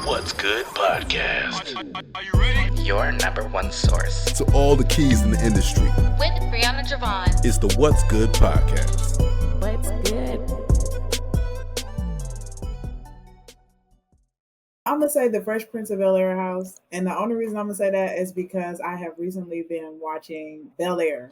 What's Good podcast. Are you ready? Your number one source to all the keys in the industry. With Brianna Javon. It's the What's Good podcast. What's good? I'm going to say the Fresh Prince of Bel-Air house. And the only reason I'm going to say that is because I have recently been watching Bel-Air.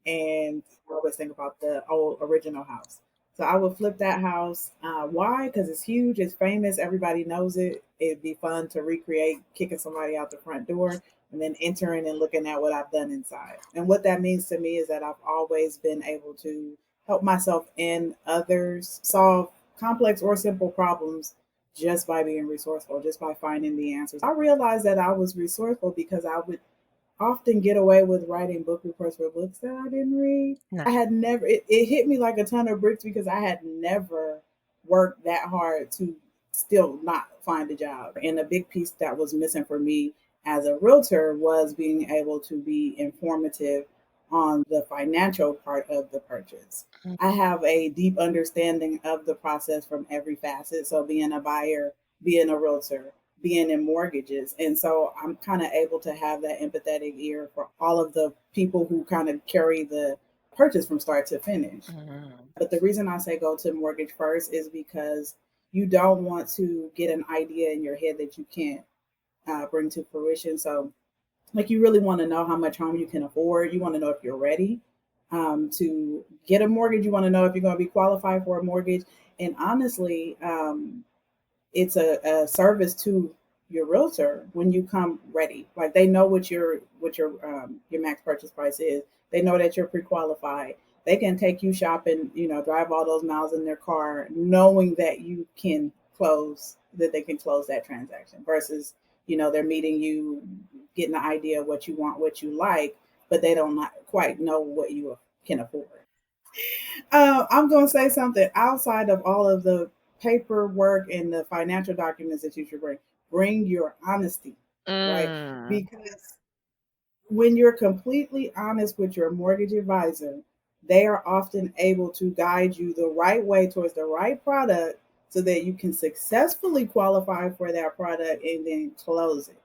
And I always think about the old original house. So I would flip that house. Why? Because it's huge. It's famous. Everybody knows it. It'd be fun to recreate kicking somebody out the front door and then entering and looking at what I've done inside. And what that means to me is that I've always been able to help myself and others solve complex or simple problems just by being resourceful, just by finding the answers. I realized that I was resourceful because I would often get away with writing book reports for books that I didn't read. No. I had never, it hit me like a ton of bricks because I had never worked that hard to still not find a job. And a big piece that was missing for me as a realtor was being able to be informative on the financial part of the purchase. I have a deep understanding of the process from every facet. So being a buyer, being a realtor, being in mortgages. And so I'm kind of able to have that empathetic ear for all of the people who kind of carry the purchase from start to finish. But the reason I say go to mortgage first is because you don't want to get an idea in your head that you can't bring to fruition. So like you really want to know how much home you can afford. You want to know if you're ready to get a mortgage. You want to know if you're going to be qualified for a mortgage. And honestly, it's a service to your realtor when you come ready. Like they know what your max purchase price is. They know that you're pre-qualified. They can take you shopping, drive all those miles in their car, knowing that you can that they can close that transaction versus, they're meeting you, getting the idea of what you want, what you like, but they don't not quite know what you can afford. I'm going to say something outside of all of the paperwork and the financial documents that you should bring your honesty, right? Because when you're completely honest with your mortgage advisor, they are often able to guide you the right way towards the right product so that you can successfully qualify for that product and then close it.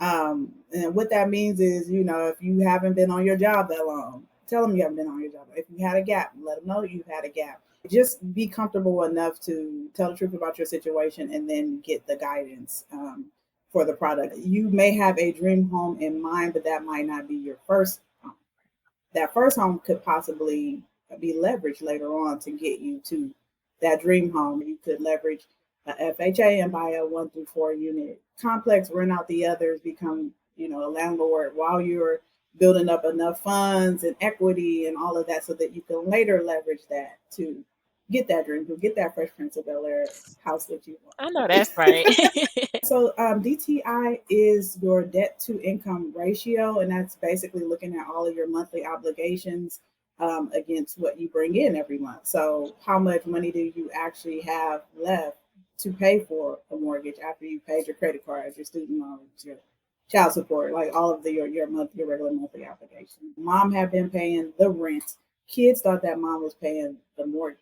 And what that means is, if you haven't been on your job that long, tell them you haven't been on your job. If you had a gap, let them know you've had a gap. Just be comfortable enough to tell the truth about your situation and then get the guidance for the product. You may have a dream home in mind, but that might not be your first home. That first home could possibly be leveraged later on to get you to that dream home. You could leverage a FHA and buy a 1 through 4 unit complex, rent out the others, become, a landlord while you're building up enough funds and equity and all of that so that you can later leverage that to get that dream, to get that Fresh Prince of Bel-Air house that you want. I know that's right. So DTI is your debt to income ratio, and that's basically looking at all of your monthly obligations against what you bring in every month. So how much money do you actually have left to pay for a mortgage after you paid your credit cards, your student loans, your child support, like all of your regular monthly obligations. Mom had been paying the rent. Kids thought that mom was paying the mortgage.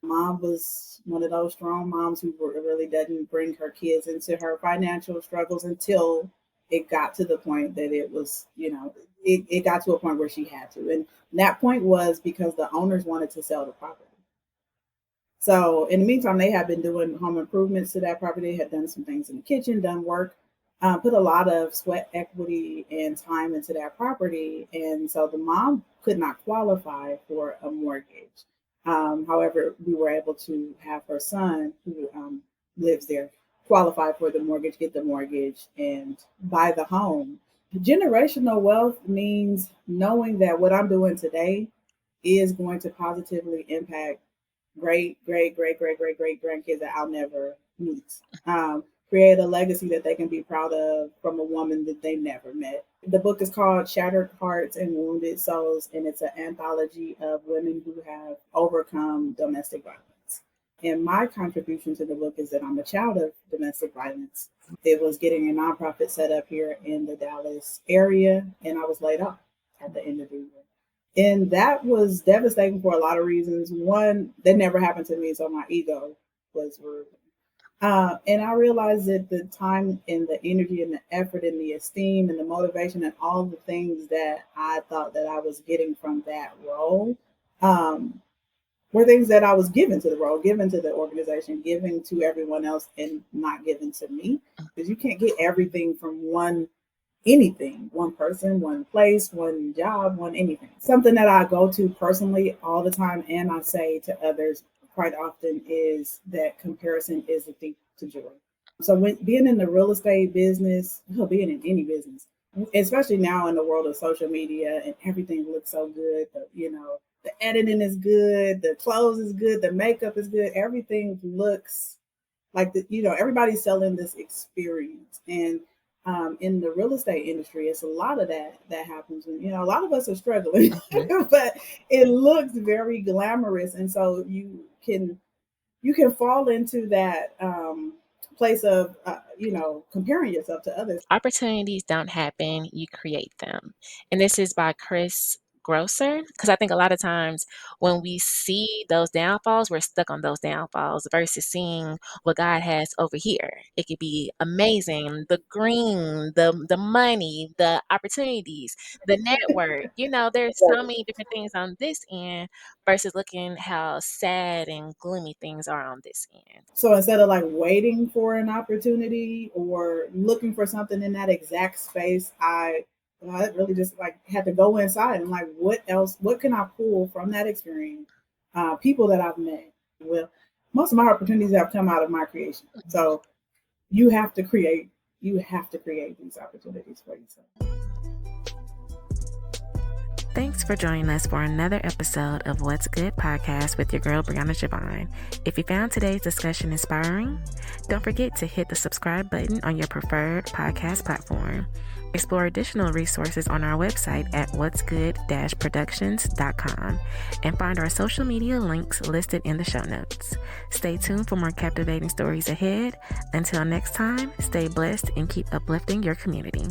Mom was one of those strong moms who really didn't bring her kids into her financial struggles until it got to the point that it was, it got to a point where she had to. And that point was because the owners wanted to sell the property. So in the meantime, they had been doing home improvements to that property, had done some things in the kitchen, done work, put a lot of sweat equity and time into that property. And so the mom could not qualify for a mortgage. However, we were able to have her son, who lives there, qualify for the mortgage, get the mortgage, and buy the home. Generational wealth means knowing that what I'm doing today is going to positively impact great grandkids that I'll never meet. Create a legacy that they can be proud of from a woman that they never met. The book is called Shattered Hearts and Wounded Souls, and it's an anthology of women who have overcome domestic violence. And my contribution to the book is that I'm a child of domestic violence. It was getting a nonprofit set up here in the Dallas area, and I was laid off at the end of the year. And that was devastating for a lot of reasons. One, that never happened to me, so my ego was rude. And I realized that the time and the energy and the effort and the esteem and the motivation and all the things that I thought that I was getting from that role um, were things that I was given to the role, given to the organization, given to everyone else, and not given to me. Because you can't get everything from one person, one place, one job, one anything. Something that I go to personally all the time and I say to others quite often is that comparison is a thief to joy. So when being in the real estate business, being in any business, especially now in the world of social media and everything looks so good, the editing is good, the clothes is good, the makeup is good, everything looks like everybody's selling this experience. And in the real estate industry, it's a lot of that happens when a lot of us are struggling, but it looks very glamorous, and so you can fall into that place of comparing yourself to others. Opportunities don't happen, you create them. And this is by Chris Grosser, because I think a lot of times when we see those downfalls, we're stuck on those downfalls versus seeing what God has over here. It could be amazing, the green, the money, the opportunities, the network. There's so many different things on this end versus looking how sad and gloomy things are on this end. So instead of like waiting for an opportunity or looking for something in that exact space, I really just like had to go inside and like, what can I pull from that experience? People that I've met. Well, most of my opportunities have come out of my creation. So you have to create these opportunities for yourself. Thanks for joining us for another episode of What's Good podcast with your girl, Brianna Javon. If you found today's discussion inspiring, don't forget to hit the subscribe button on your preferred podcast platform. Explore additional resources on our website at whatsgood-productions.com and find our social media links listed in the show notes. Stay tuned for more captivating stories ahead. Until next time, stay blessed and keep uplifting your community.